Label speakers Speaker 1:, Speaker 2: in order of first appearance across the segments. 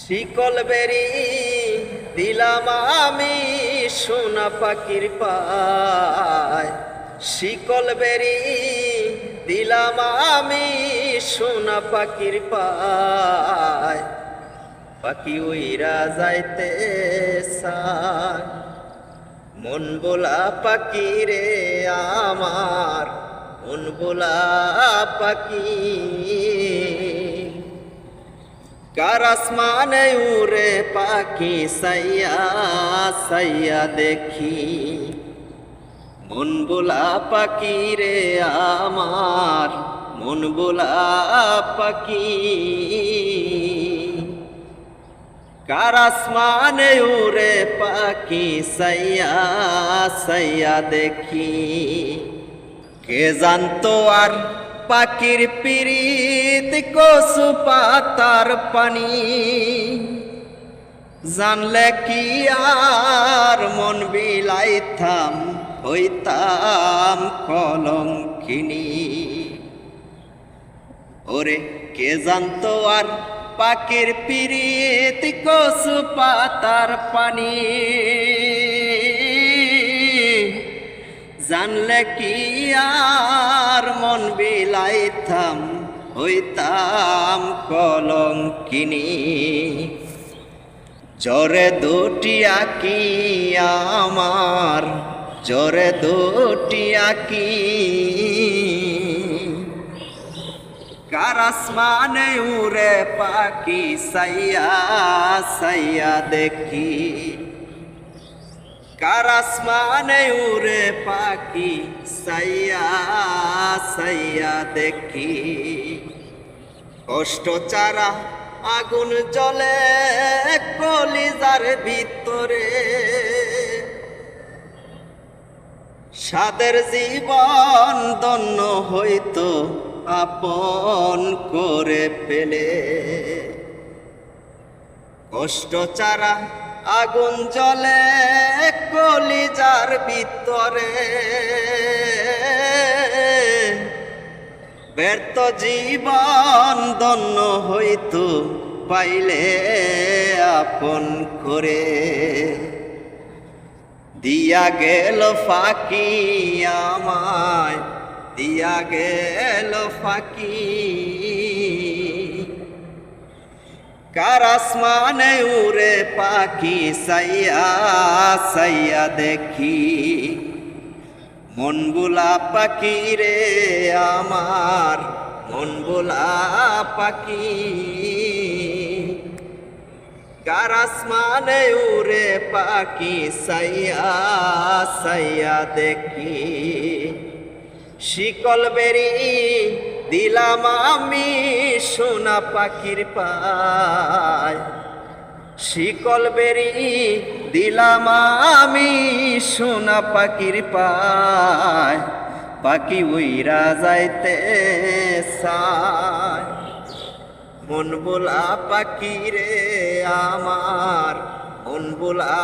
Speaker 1: শিকল বেরি দিলাম আমি সোনা পাখির পায়, শিকল বেরি দিলাম আমি সোনা পাখির পায়। পাখি উইরা যাইতে চায়, মন বোলা পাখি রে আমার, মন বোলা পাখি। কার আসমানে উড়ে পাখি সাইয়া সাইয়া দেখি, মন বোলা পাখি রে আমার, মন বোলা পাখি। কার আসমানে উড়ে পাখি সাইয়া সাইয়া দেখি, কে জানতো আর পাখির পিরিত কচু পাতার পানি। জানলে কি আর মন বিলাইতাম, হইতাম কলঙ্কিনী। ওরে কে জানতো আর পাখির পিরিত কচু পাতার পানি। জানলে কি আর মন বিলাইতাম, হইতাম কলঙ্কিনী। জরে দুটি আঁকি আমার, জরে দুটি আঁকি। কার আসমানে উড়ে পাখি সাইয়া সাইয়া দেখি, কার আসমানে উড়ে পাখি সাইয়া সাইয়া দেখি। কষ্ট চারা আগুন জ্বলে কলিজার ভিতরে, সাদের জীবন ধন্য হইতো আপন করে পেলে। কষ্ট চারা আগুন জ্বলে কলিজার ভিতরে, ব্যর্থ জীবন ধন্য হইতো পাইলে আপন করে। দিয়া গেল ফাঁকি আমায়, দিয়া গেল ফাঁকি। কার আসমানে উড়ে পাখি সাইয়া সাইয়া দেখি, মন বোলা পাখি রে আমার, মন বোলা পাখি। কার আসমানে উড়ে পাখি সাইয়া সাইয়া দেখি, শিকল বেরি দিলাম আমি সোনা পাখির পায়। শিকল বেরি দিলাম আমি সোনা পাখির পায়, পাখি উইরা যাইতে চায়। মন বোলা পাখি রে আমার, মন বোলা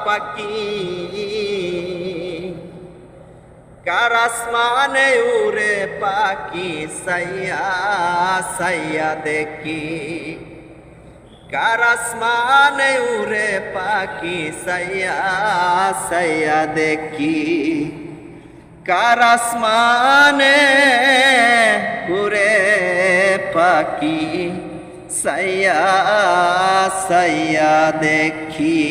Speaker 1: পাখি। কার আসমানে উড়ে পাখি সাইয়া সাইয়া দেখি, কার আসমানে উড়ে পাখি সাইয়া সাইয়া দেখি। কার আসমানে উড়ে পাখি সাইয়া সাইয়া দেখি।